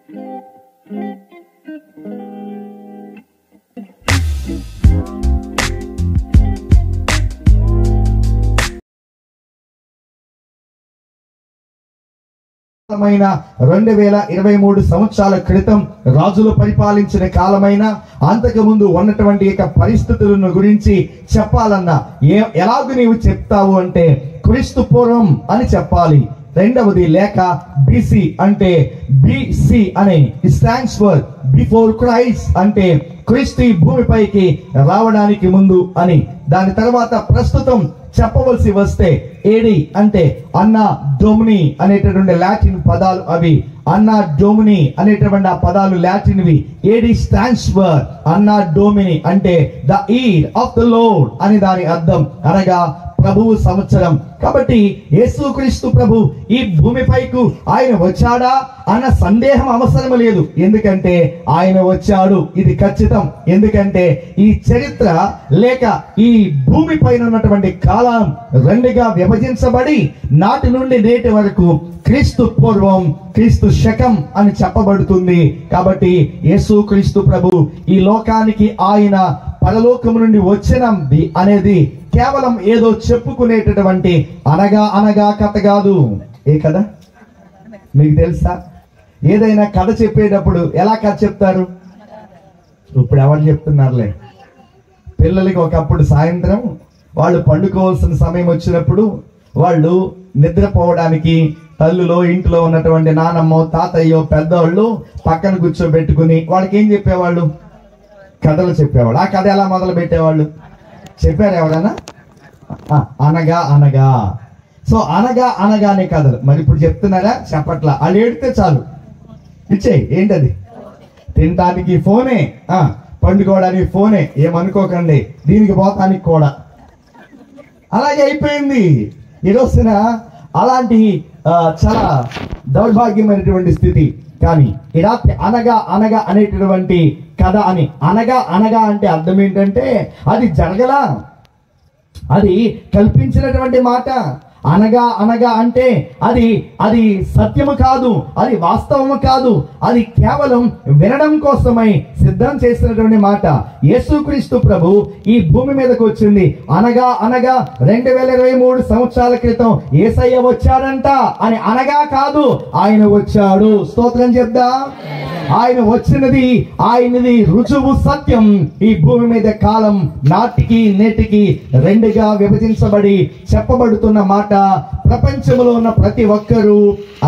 కాలమైన 2023 సంవత్సరాల క్రితం రాజులు పరిపాలించిన కాలమైన అంతకు ముందు ఉన్నటువంటి పరిస్థితులను గురించి చెప్పాలన్నా ఎలాగ నీవు చెప్తావు అంటే క్రీస్తు పూర్వం అని చెప్పాలి. రెండవది లేక బీసీ అంటే బిసి అనే స్టాండ్స్ ఫర్ బిఫోర్ క్రైస్ట్ అంటే క్రీస్తు భూమిపైకి రావడానికి ముందు అని. దాని తర్వాత ప్రస్తుతం చెప్పవలసి వస్తే ఏడి అంటే అన్నా డొమిని అనేటటువంటి లాటిన్ పదాలు అవి. అన్నా డొమిని అనేటటువంటి ఆ పదాలు లాటిన్వి. ఏడి స్టాండ్స్ ఫర్ అన్నా డొమిని అంటే the year of the lord అని దాని అర్థం, అనగా ప్రభువు సంవత్సరం. కాబట్టి యేసుక్రీస్తు ప్రభు ఈ భూమిపైకు ఆయన వచ్చాడా అన్న సందేహం అవసరం లేదు. ఎందుకంటే ఆయన వచ్చాడు, ఇది ఖచ్చితం. ఎందుకంటే ఈ చరిత్ర లేక ఈ భూమి పైన ఉన్నటువంటి కాలం రెండుగా విభజించబడి నాటి నుండి నేటి వరకు క్రీస్తు పూర్వం క్రీస్తు శకం అని చెప్పబడుతుంది. కాబట్టి యేసుక్రీస్తు ప్రభు ఈ లోకానికి ఆయన పరలోకము నుండి వచ్చినది అనేది కేవలం ఏదో చెప్పుకునేటటువంటి అనగా కథ కాదు. ఏ కథ మీకు తెలుసా? ఏదైనా కథ చెప్పేటప్పుడు ఎలా కథ చెప్తారు? ఇప్పుడు ఎవరు చెప్తున్నారులే. పిల్లలకి ఒకప్పుడు సాయంత్రం వాళ్ళు పండుకోవాల్సిన సమయం వచ్చినప్పుడు వాళ్ళు నిద్రపోవడానికి తల్లులో ఇంట్లో ఉన్నటువంటి నానమ్మో తాతయ్యో పెద్దవాళ్ళు పక్కన కూర్చోబెట్టుకుని వాళ్ళకి ఏం చెప్పేవాళ్ళు? కథలు చెప్పేవాళ్ళు. ఆ కథ ఎలా మొదలు పెట్టేవాళ్ళు చెప్పారు ఎవరన్నా? అనగా. సో అనగానే కథలు. మరి ఇప్పుడు చెప్తున్నారా? చెప్పట్లా. వాళ్ళు ఏడితే చాలు ఇచ్చే. ఏంటది? తినడానికి ఫోనే, పండుకోవడానికి ఫోనే. ఏమనుకోకండి, దీనికి పోతానికి కూడా అలాగే అయిపోయింది ఈ రోజున. అలాంటి చాలా దౌర్భాగ్యమైనటువంటి స్థితి. కానీ ఈ రాత్రి అనగా అనేటటువంటి కథ అని. అనగా అంటే అర్థం ఏంటంటే అది జరగలా, అది కల్పించినటువంటి మాట. అనగా అంటే అది సత్యము కాదు, అది వాస్తవము కాదు, అది కేవలం వినడం కోసమై సిద్ధం చేసినటువంటి మాట. యేసుక్రీస్తు ప్రభు ఈ భూమి మీదకి వచ్చింది అనగా 2023 సంవత్సరాల క్రితం యేసయ్య వచ్చాడంట అని అనగా కాదు, ఆయన వచ్చాడు. స్తోత్రం చెప్దా. ఆయన వచ్చినది ఆయనది రుజువు సత్యం. ఈ భూమి మీద కాలం నాటికి నేటికి రెండుగా విభజించబడి చెప్పబడుతున్న మాట. ప్రపంచంలో ఉన్న ప్రతి ఒక్కరూ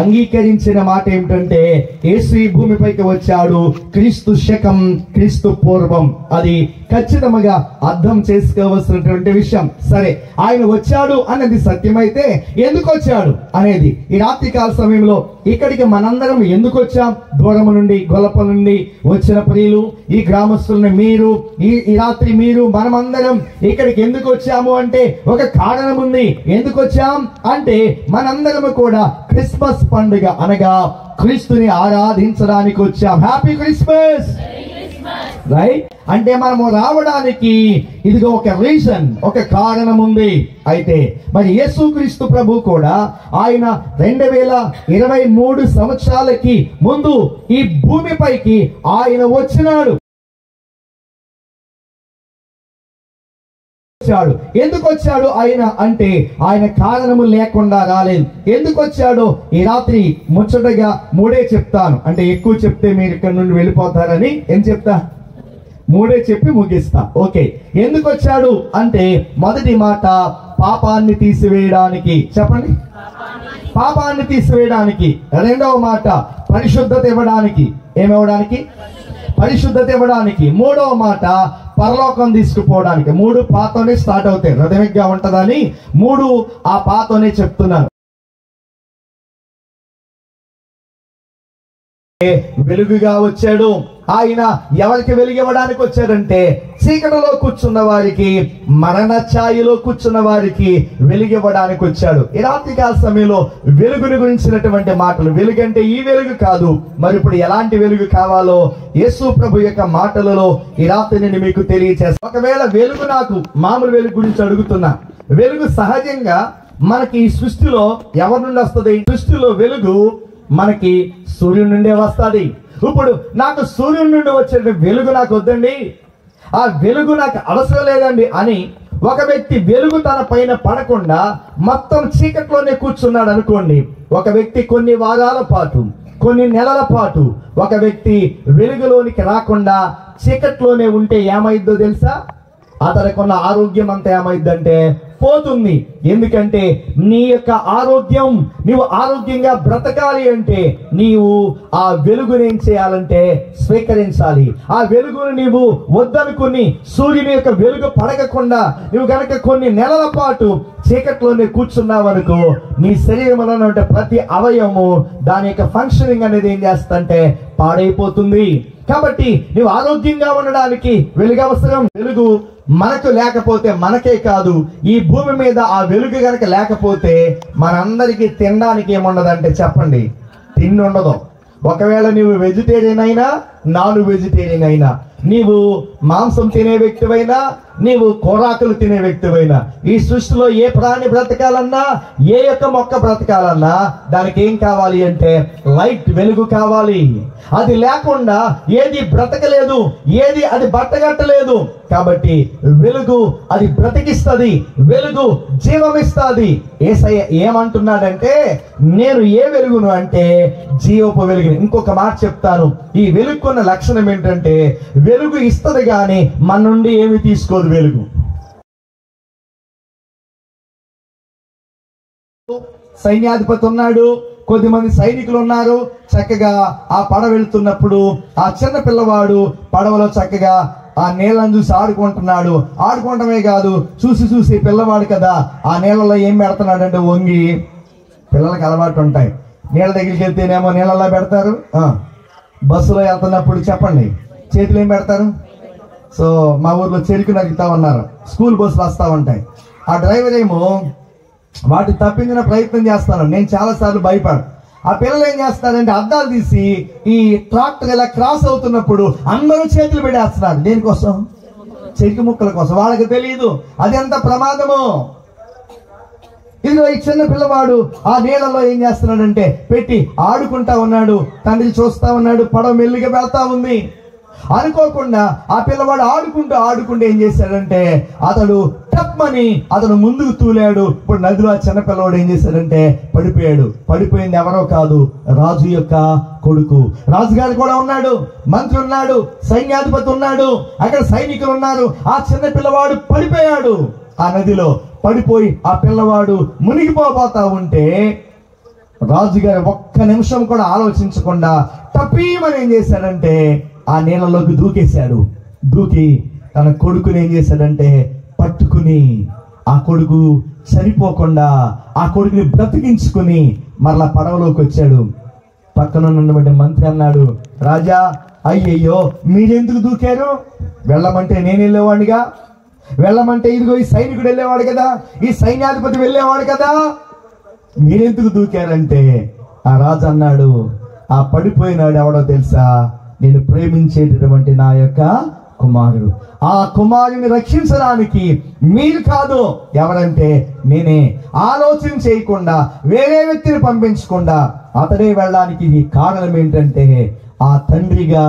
అంగీకరించిన మాట ఏమిటంటే యేసు ఈ భూమిపైకి వచ్చాడు క్రీస్తు శకం క్రీస్తు పూర్వం. అది ఖచ్చితంగా అర్థం చేసుకోవాల్సినటువంటి విషయం. సరే, ఆయన వచ్చాడు అన్నది సత్యమైతే ఎందుకు వచ్చాడు అనేది ఈ రాత్రి కాల సమయంలో ఇక్కడికి మనందరం ఎందుకు వచ్చాం? దూరం నుండి గొల్లప నుండి వచ్చిన ప్రియులు, ఈ గ్రామస్తులని మీరు, ఈ రాత్రి మీరు, మనమందరం ఇక్కడికి ఎందుకు వచ్చాము అంటే ఒక కారణం ఉంది. ఎందుకు వచ్చాం అంటే మనందరము కూడా క్రిస్మస్ పండుగ అనగా క్రీస్తుని ఆరాధించడానికి వచ్చాం. Happy Christmas, right? అంటే మనము రావడానికి ఇదిగో ఒక రీజన్, ఒక కారణం ఉంది. అయితే మరి యేసుక్రీస్తు ప్రభు కూడా ఆయన 2023 సంవత్సరాలకి ముందు ఈ భూమిపైకి ఆయన వచ్చినాడు. ఎందుకు వచ్చాడు ఆయన అంటే ఆయన కారణము లేకుండా రాలేదు. ఎందుకు వచ్చాడో ఈ రాత్రి ముచ్చటగా మూడే చెప్తాను. అంటే ఎక్కువ చెప్తే మీరు ఇక్కడ నుండి వెళ్ళిపోతారని ఏం చెప్తా? మూడే చెప్పి ముగిస్తా. ఓకే, ఎందుకు వచ్చాడు అంటే మొదటి మాట పాపాన్ని తీసివేయడానికి. చెప్పండి, పాపాన్ని తీసివేయడానికి. రెండవ మాట పరిశుద్ధత ఇవ్వడానికి. ఏమివ్వడానికి? పరిశుద్ధత ఇవ్వడానికి. మూడవ మాట పరలోకం తీసుకుపోవడానికి. మూడు పాతోనే స్టార్ట్ అవుతాయి, హృదయంగా ఉంటదని మూడు ఆ పాతోనే చెప్తున్నాను. వెలుగుగా వచ్చాడు ఆయన. ఎవరికి వెలుగివ్వడానికి వచ్చాడంటే చీకటిలో కూర్చున్న వారికి, మరణ ఛాయలో కూర్చున్న వారికి వెలుగివ్వడానికి వచ్చాడు. ఈ రాత్రికాల సమయంలో వెలుగుని గురించినటువంటి మాటలు. వెలుగంటే ఈ వెలుగు కాదు, మరి ఇప్పుడు ఎలాంటి వెలుగు కావాలో యేసు ప్రభు యొక్క మాటలలో ఈ రాత్రి నేను మీకు తెలియచేస్తాను. ఒకవేళ వెలుగు, నాకు మామూలు వెలుగు గురించి అడుగుతున్నా. వెలుగు సహజంగా మనకి ఈ సృష్టిలో ఎవరి నుండి వస్తుంది? సృష్టిలో వెలుగు మనకి సూర్యుడి నుండే వస్తుంది. ఇప్పుడు నాకు సూర్యుడి నుండి వచ్చే వెలుగు నాకు వద్దండి, ఆ వెలుగు నాకు అవసరం లేదండి అని ఒక వ్యక్తి వెలుగు తన పైన పడకుండా మొత్తం చీకట్లోనే కూర్చున్నాడు అనుకోండి. ఒక వ్యక్తి కొన్ని వారాల పాటు, కొన్ని నెలల పాటు ఒక వ్యక్తి వెలుగులోనికి రాకుండా చీకట్లోనే ఉంటే ఏమైద్దో తెలుసా? అతనికి ఉన్న ఆరోగ్యం అంతా ఏమైందంటే పోతుంది. ఎందుకంటే నీ యొక్క ఆరోగ్యం, నీవు ఆరోగ్యంగా బ్రతకాలి అంటే నీవు ఆ వెలుగుని ఏం చేయాలంటే స్వీకరించాలి. ఆ వెలుగును నీవు వద్దనుకుని సూర్యుని యొక్క వెలుగు పడకుండా నువ్వు గనక కొన్ని నెలల పాటు చీకట్లోనే కూర్చున్నావు అనుకో, నీ శరీరంలో ఉన్న ప్రతి అవయవము దాని యొక్క ఫంక్షనింగ్ అనేది ఏం చేస్తుందంటే పాడైపోతుంది. కాబట్టి నువ్వు ఆరోగ్యంగా ఉండడానికి వెలుగు అవసరం. వెలుగు మనకు లేకపోతే మనకే కాదు, ఈ భూమి మీద ఆ వెలుగు గనక లేకపోతే మనందరికీ తినడానికి ఏముండదంటే చెప్పండి, తిండి ఉండదు. ఒకవేళ నీవు వెజిటేరియన్ అయినా, నాన్ వెజిటేరియన్ అయినా, నీవు మాంసం తినే వ్యక్తివైనా, నీవు కూరాకులు తినే వ్యక్తివైనా, ఈ సృష్టిలో ఏ ప్రాణి బ్రతకాలన్నా, ఏ యొక్క మొక్క బ్రతకాలన్నా దానికి ఏం కావాలి అంటే లైట్, వెలుగు కావాలి. అది లేకుండా ఏది బ్రతకలేదు, ఏది అది బట్టగట్టలేదు. కాబట్టి వెలుగు అది బ్రతికిస్తుంది, వెలుగు జీవమిస్తుంది. యేసయ్య ఏమంటున్నాడంటే నేను ఏ వెలుగును అంటే జీవపు వెలుగుని. ఇంకొక మాట చెప్తాను, ఈ వెలుగుకున్న లక్షణం ఏంటంటే వెలుగు ఇస్తుంది కానీ మన నుండి ఏమి తీసుకోదు. వెలుగు సైన్యాధిపతి ఉన్నాడు, కొద్దిమంది సైనికులు ఉన్నారు. చక్కగా ఆ పడవ వెళ్తున్నప్పుడు ఆ చిన్న పిల్లవాడు పడవలో చక్కగా ఆ నీళ్ళను చూసి ఆడుకుంటున్నాడు. ఆడుకోవటమే కాదు, చూసి పిల్లవాడు కదా ఆ నీళ్ళలో ఏం పెడుతున్నాడంటే వంగి. పిల్లలకి అలవాటు ఉంటాయి, నీళ్ళ దగ్గరికి వెళ్తేనేమో నీళ్ళలో పెడతారు. బస్సులో వెళ్తున్నప్పుడు చెప్పండి చేతులు ఏం పెడతారు? సో మా ఊర్లో చెరుకు నరుగుతా ఉన్నారు, స్కూల్ బస్సులు వస్తూ ఉంటాయి. ఆ డ్రైవర్ ఏమో వాటి తప్పించిన ప్రయత్నం చేస్తాను. నేను చాలాసార్లు భయపడు. ఆ పిల్లలు ఏం చేస్తారంటే అద్దాలు తీసి ఈ ట్రాక్టర్ ఇలా క్రాస్ అవుతున్నప్పుడు అందరూ చేతులు పెట్టేస్తున్నారు. దేనికోసం? చెరుకు ముక్కల కోసం. వాళ్ళకి తెలియదు అది ఎంత ప్రమాదమో. ఇదిగో ఈ చిన్న పిల్లవాడు ఆ నీళ్ళలో ఏం చేస్తున్నాడంటే పెట్టి ఆడుకుంటా ఉన్నాడు. తండ్రి చూస్తా ఉన్నాడు, పడవ మెల్లిగా వెళ్తా ఉంది. అనుకోకుండా ఆ పిల్లవాడు ఆడుకుంటూ ఏం చేశాడంటే అతడు టప్మని అతను ముందుకు తూలాడు. ఇప్పుడు నదిలో ఆ చిన్న పిల్లవాడు ఏం చేశాడంటే పడిపోయాడు. పడిపోయింది ఎవరో కాదు, రాజు యొక్క కొడుకు. రాజుగారు కూడా ఉన్నాడు, మంత్రి ఉన్నాడు, సైన్యాధిపతి ఉన్నాడు, అక్కడ సైనికులు ఉన్నారు. ఆ చిన్న పిల్లవాడు పడిపోయాడు. ఆ నదిలో పడిపోయి ఆ పిల్లవాడు మునిగిపోతా ఉంటే రాజుగారు ఒక్క నిమిషం కూడా ఆలోచించకుండా టపీమని ఏం చేశాడంటే ఆ నీళ్ళలోకి దూకేశాడు. దూకి తన కొడుకుని ఏం చేశాడంటే పట్టుకుని ఆ కొడుకు చనిపోకుండా ఆ కొడుకుని బ్రతికించుకుని మరలా పడవలోకి వచ్చాడు. పక్కన ఉన్నటువంటి మంత్రి అన్నాడు, రాజా అయ్యయ్యో మీరెందుకు దూకారు? వెళ్ళమంటే నేను వెళ్ళేవాడిగా, వెళ్ళమంటే ఇదిగో ఈ సైనికుడు వెళ్ళేవాడు కదా, ఈ సైన్యాధిపతి వెళ్ళేవాడు కదా, మీరెందుకు దూకారంటే ఆ రాజు అన్నాడు, ఆ పడిపోయినాడు ఎవడో తెలుసా? నేను ప్రేమించేటటువంటి నా యొక్క కుమారుడు. ఆ కుమారుని రక్షించడానికి మీరు కాదు, ఎవరంటే నేనే. ఆలోచన చేయకుండా వేరే వ్యక్తిని పంపించకుండా అతడే వెళ్ళడానికి కారణం ఏంటంటే ఆ తండ్రిగా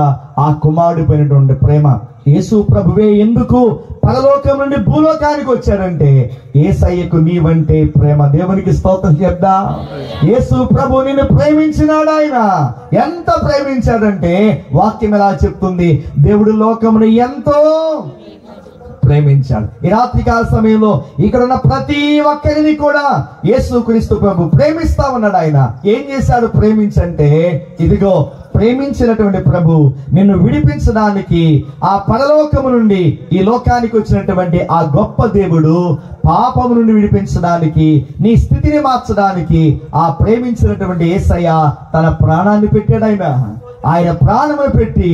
ఆ కుమారుడి పైనటువంటి ప్రేమ. యేసు ప్రభువే ఎందుకు పరలోకం నుండి భూలోకానికి వచ్చాడంటే యేసయ్యకు నీవంటే ప్రేమ. దేవునికి స్తోత్రం చెప్దా. యేసు ప్రభు నిన్ను ప్రేమించినాడు. ఆయన ఎంత ప్రేమించాడంటే వాక్యం ఎలా చెప్తుంది, దేవుడు లోకమును ఎంతో ప్రేమించాడు. ఈ రాత్రికాల సమయంలో ఇక్కడ ఉన్న ప్రతి ఒక్కరిని కూడా యేసుక్రీస్తు ప్రభు ప్రేమిస్తా ఉన్నాడు. ఆయన ఏం చేశాడు ప్రేమించంటే, ఇదిగో ప్రేమించినటువంటి ప్రభు నిన్ను విడిపించడానికి ఆ పరలోకము నుండి ఈ లోకానికి వచ్చినటువంటి ఆ గొప్ప దేవుడు పాపము నుండి విడిపించడానికి, నీ స్థితిని మార్చడానికి ఆ ప్రేమించినటువంటి యేసయ్య తన ప్రాణాన్ని పెట్టాడు. ఆయన ప్రాణము పెట్టి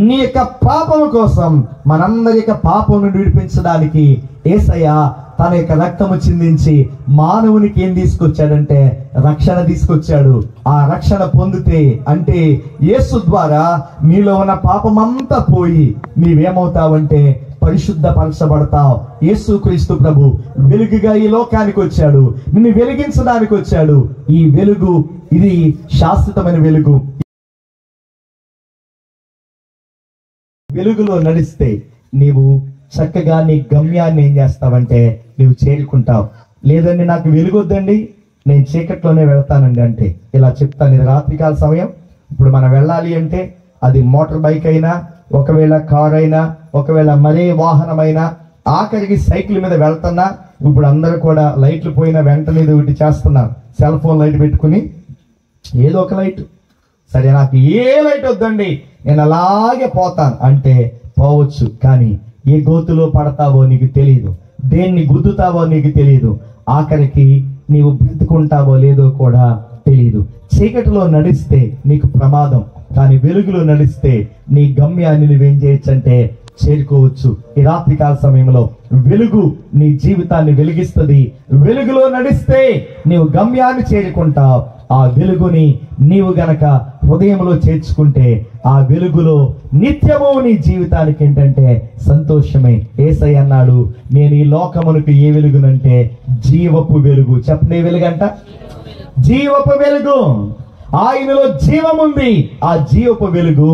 నీ యొక్క పాపము కోసం, మనందరి యొక్క పాపం నుండి విడిపించడానికి యేసయ్య తన యొక్క రక్తము చిందించి మానవునికి ఏం తీసుకొచ్చాడంటే రక్షణ తీసుకొచ్చాడు. ఆ రక్షణ పొందితే అంటే యేసు ద్వారా నీలో ఉన్న పాపం అంతా పోయి నీవేమవుతావంటే పరిశుద్ధపరచబడతావు. యేసుక్రీస్తు ప్రభు వెలుగుగా ఈ లోకానికి వచ్చాడు, నిన్ను వెలిగించడానికి వచ్చాడు. ఈ వెలుగు ఇది శాశ్వతమైన వెలుగు. వెలుగులో నడిస్తే నీవు చక్కగా నీ గమ్యాన్ని ఏం చేస్తావంటే నువ్వు చేరుకుంటావు. లేదండి నాకు వెలుగొద్దండి, నేను చీకట్లోనే వెళ్తానండి అంటే ఇలా చెప్తాను. ఇది రాత్రికాల సమయం. ఇప్పుడు మనం వెళ్ళాలి అంటే అది మోటార్ బైక్ అయినా, ఒకవేళ కార్ అయినా, ఒకవేళ మరే వాహనమైనా, ఆఖరికి సైకిల్ మీద వెళ్తున్నా ఇప్పుడు అందరూ కూడా లైట్లు పోయిన వెంటనే ఒకటి చేస్తున్నారు, సెల్ ఫోన్ లైట్ పెట్టుకుని ఏదో ఒక లైట్, సరే నాకు ఏ లైట్ వద్దండి నేను అలాగే పోతాను అంటే పోవచ్చు. కానీ ఏ గోతులో పడతావో నీకు తెలియదు, దేన్ని గుద్దుతావో నీకు తెలియదు, ఆఖరికి నీవు బ్రతుకుంటావో లేదో కూడా తెలియదు. చీకటిలో నడిస్తే నీకు ప్రమాదం, కానీ వెలుగులో నడిస్తే నీ గమ్యాన్ని నువ్వేం చేయొచ్చు అంటే చేరుకోవచ్చు. ఈ రాత్రికాల సమయంలో వెలుగు నీ జీవితాన్ని వెలిగిస్తుంది. వెలుగులో నడిస్తే నీవు గమ్యాన్ని చేరుకుంటావు. ఆ వెలుగుని నీవు గనక హృదయంలో చేర్చుకుంటే ఆ వెలుగులో నిత్యము నీ జీవితానికి ఏంటంటే సంతోషమే. యేసయ్య అన్నాడు, నేను ఈ లోకమునకు ఏ వెలుగునంటే జీవపు వెలుగు. చెప్పండి, ఏ వెలుగంట? జీవపు వెలుగు. ఆయనలో జీవముంది. ఆ జీవపు వెలుగు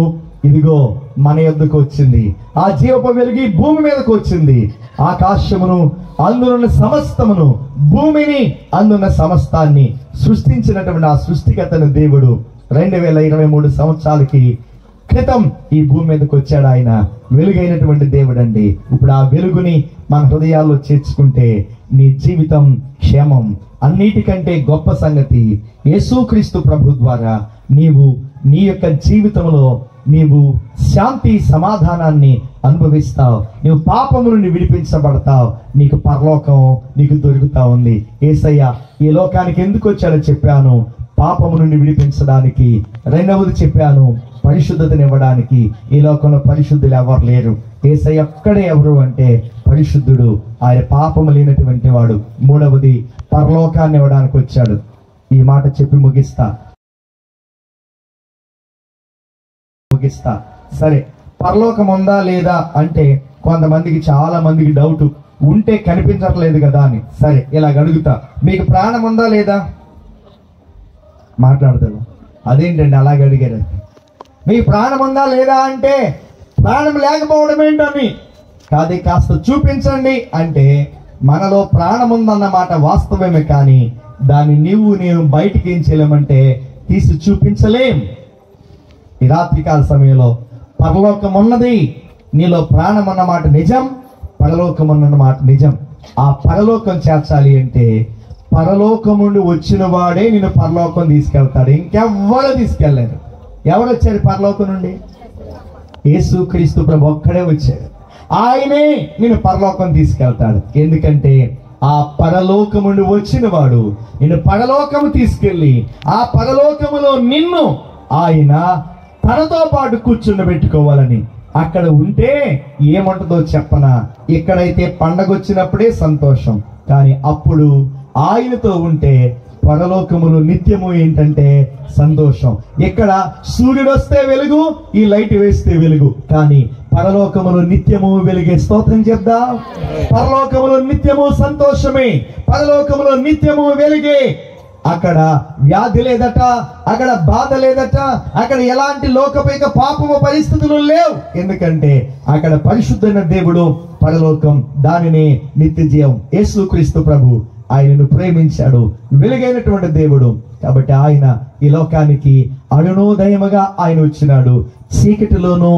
ఇదిగో మన యొద్దకు వచ్చింది. ఆ జీవపు వెలుగు ఈ భూమి మీదకు వచ్చింది. ఆకాశమును అందునున్న సమస్తమును, భూమిని అందున్న సమస్తాన్ని సృష్టించినటువంటి ఆ సృష్టికర్తను దేవుడు 2023 సంవత్సరాలకి క్రితం ఈ భూమి మీదకి వచ్చాడు. ఆయన వెలుగైనటువంటి దేవుడు అండి. ఇప్పుడు ఆ వెలుగుని మన హృదయాల్లో చేర్చుకుంటే నీ జీవితం క్షేమం. అన్నిటికంటే గొప్ప సంగతి, యేసుక్రీస్తు ప్రభు ద్వారా నీవు నీ యొక్క జీవితంలో నీవు శాంతి సమాధానాన్ని అనుభవిస్తావు. నీవు పాపము నుండి విడిపించబడతావు. నీకు పరలోకం నీకు దొరుకుతా ఉంది. యేసయ్య ఈ లోకానికి ఎందుకు వచ్చాడో చెప్పాను, పాపము నుండి విడిపించడానికి. రెండవది చెప్పాను, పరిశుద్ధతనివ్వడానికి. ఈ లోకంలో పరిశుద్ధులు ఎవరు లేరు. యేసయ్య ఒక్కడే ఎవరు అంటే పరిశుద్ధుడు, ఆయన పాపము లేనటువంటి వాడు. మూడవది పరలోకాన్ని ఇవ్వడానికి వచ్చాడు. ఈ మాట చెప్పి ముగిస్తా. సరే, పరలోకం ఉందా లేదా అంటే కొంతమందికి, చాలా మందికి డౌట్, ఉంటే కనిపించట్లేదు కదా అని. సరే, ఇలా అడుగుతా, మీకు ప్రాణం ఉందా లేదా? మాట్లాడతాను. అదేంటండి అలాగ అడిగారు? మీకు ప్రాణం ఉందా లేదా అంటే ప్రాణం లేకపోవడం ఏంటని కాదు, కాస్త చూపించండి అంటే మనలో ప్రాణం ఉందన్నమాట వాస్తవమే. కానీ దాన్ని నేను బయటికి ఏం చేయలేమంటే తీసి చూపించలేం. ఈ రాత్రికాల సమయంలో పరలోకం ఉన్నది, నీలో ప్రాణం అన్నమాట నిజం, పరలోకం అన్నమాట నిజం. ఆ పరలోకం చేర్చాలి అంటే పరలోకం నుండి వచ్చిన వాడే నిన్ను పరలోకం తీసుకెళ్తాడు. ఇంకెవ్వరు తీసుకెళ్ళారు. ఎవరు వచ్చారు పరలోకం నుండి? యేసుక్రీస్తు ప్రభు ఒక్కడే వచ్చాడు. ఆయనే నిన్ను పరలోకం తీసుకెళ్తాడు. ఎందుకంటే ఆ పరలోకము నుండి వచ్చిన వాడు నిన్ను పరలోకము తీసుకెళ్ళి ఆ పరలోకములో నిన్ను ఆయన తనతో పాటు కూర్చుండబెట్టుకోవాలని. అక్కడ ఉంటే ఏమంటుందో చెప్పనా, ఇక్కడైతే పండగ వచ్చినప్పుడే సంతోషం, కానీ అప్పుడు ఆయనతో ఉంటే పరలోకములు నిత్యము ఏంటంటే సంతోషం. ఇక్కడ సూర్యుడు వస్తే వెలుగు, ఈ లైట్ వేస్తే వెలుగు, కానీ పరలోకములు నిత్యము వెలిగే. స్తోత్రం చెప్దా. పరలోకములు నిత్యము సంతోషమే, పరలోకములు నిత్యము వెలిగే. అక్కడ వ్యాధి లేదట, అక్కడ బాధ లేదట, అక్కడ ఎలాంటి లోకపైక పాపము పరిస్థితులు లేవు. ఎందుకంటే అక్కడ పరిశుద్ధమైన దేవుడు పరలోకం, దానిని నిత్య జీవం. యేసుక్రీస్తు ప్రభు ఆయనను ప్రేమించాడు, వెలుగైనటువంటి దేవుడు. కాబట్టి ఆయన ఈ లోకానికి అరుణోదయముగా ఆయన వచ్చినాడు. చీకటిలోను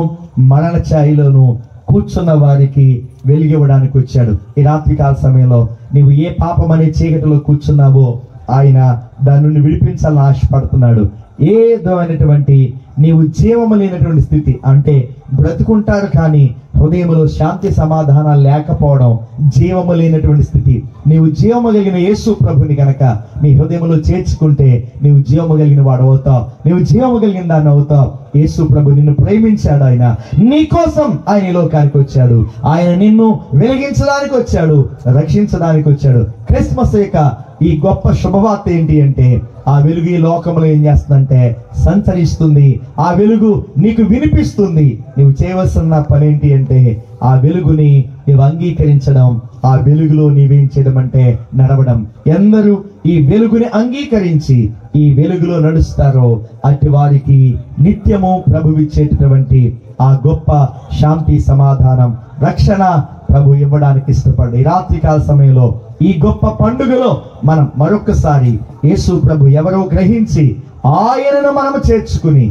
మరణ ఛాయలోను కూర్చున్న వారికి వెలిగివ్వడానికి వచ్చాడు. ఈ రాత్రికాల సమయంలో నీవు ఏ పాపం అనే చీకటిలో కూర్చున్నావో ఆయన దాని నుండి విడిపించాలని ఆశపడుతున్నాడు. ఏదో అనేటువంటి నీవు జీవము లేనటువంటి స్థితి, అంటే బ్రతుకుంటారు కానీ హృదయంలో శాంతి సమాధానాలు లేకపోవడం జీవము లేనటువంటి స్థితి. నీవు జీవము కలిగిన యేసు ప్రభుని గనక నీ హృదయంలో చేర్చుకుంటే నీవు జీవము కలిగిన వాడు అవుతావు, నీవు జీవము కలిగిన దాన్ని అవుతావు. యేసు ప్రభు నిన్ను ప్రేమించాడు, ఆయన నీ కోసం ఆయన ఈ లోకానికి వచ్చాడు, ఆయన నిన్ను వెలిగించడానికి వచ్చాడు, రక్షించడానికి వచ్చాడు. క్రిస్మస్ యొక్క ఈ గొప్ప శుభవార్త ఏంటి అంటే ఆ వెలుగు ఈ లోకంలో ఏం చేస్తుందంటే సంచరిస్తుంది. ఆ వెలుగు నీకు వినిపిస్తుంది. నువ్వు చేయవలసిన పని ఏంటి అంటే ఆ వెలుగుని నీవు అంగీకరించడం, ఆ వెలుగులో నీవేం చేయడం అంటే నడవడం. ఎందరూ ఈ వెలుగుని అంగీకరించి ఈ వెలుగులో నడుస్తారో అట్టి వారికి నిత్యము ప్రభువిచ్చేటటువంటి ఆ గొప్ప శాంతి, సమాధానం, రక్షణ ప్రభు ఇవ్వడానికి ఇష్టపడ్డాడు. ఈ రాత్రికాల సమయంలో ఈ గొప్ప పండుగలో మనం మరొకసారి యేసు ప్రభు ఎవరో గ్రహించి ఆయనను మనము చేర్చుకుని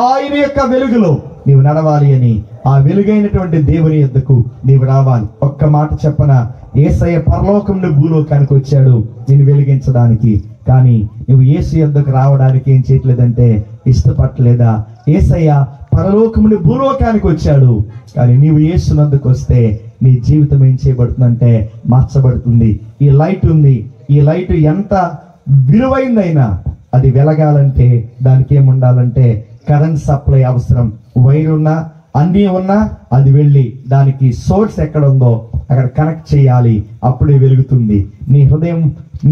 ఆయన యొక్క వెలుగులో నీవు నడవాలి అని, ఆ వెలుగైనటువంటి దేవుని యొద్దకు నీవు రావాలి. ఒక్క మాట చెప్పన, యేసయ్య పరలోకం నుండి భూలోకానికి వచ్చాడు నేను వెలిగించడానికి. కానీ నువ్వు యేసు యొద్దకు రావడానికి ఏం చేయట్లేదంటే ఇష్టపడలేదా? యేసయ్య పరలోకం నుండి భూలోకానికి వచ్చాడు, కానీ నీవు యేసు నందుకు వస్తే నీ జీవితం ఏం చేయబడుతుందంటే మార్చబడుతుంది. ఈ లైట్ ఉంది, ఈ లైట్ ఎంత విలువైందైనా అది వెలగాలంటే దానికి ఏముండాలంటే కరెంట్ సప్లై అవసరం. వైర్ ఉన్నా అన్నీ ఉన్నా అది వెళ్ళి దానికి సోర్స్ ఎక్కడ ఉందో అక్కడ కనెక్ట్ చేయాలి, అప్పుడే వెలుగుతుంది. నీ హృదయం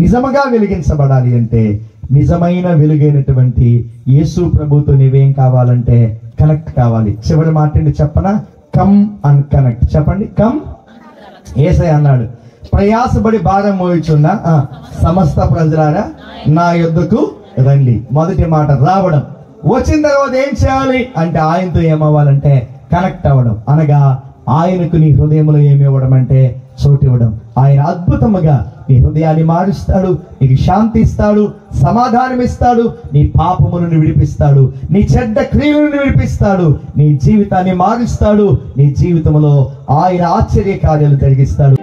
నిజముగా వెలిగించబడాలి అంటే నిజమైన వెలుగైనటువంటి యేసు ప్రభుతో నీవేం కావాలంటే కనెక్ట్ కావాలి. చివరి మాట చెప్పనా? Come and connect. చెప్పండి, కమ్. యేసయ్య అన్నాడు, ప్రయాసపడి భారం మోయుచున్న సమస్త ప్రజలారా నా యొద్దకు రండి. మొదటి మాట రావడం. వచ్చిన తర్వాత ఏం చేయాలి అంటే ఆయనతో ఏమవ్వాలంటే కనెక్ట్ అవ్వడం. అనగా ఆయనకు నీ హృదయంలో ఏమి ఇవ్వడం అంటే చోటు ఇవ్వడం. ఆయన అద్భుతముగా నీ హృదయాన్ని మారుస్తాడు, నీకు శాంతి ఇస్తాడు, సమాధానం ఇస్తాడు, నీ పాపములను విడిపిస్తాడు, నీ చెడ్డ క్రియలను విడిపిస్తాడు, నీ జీవితాన్ని మారుస్తాడు, నీ జీవితంలో ఆయన ఆశ్చర్య కార్యాలు జరిగిస్తాడు.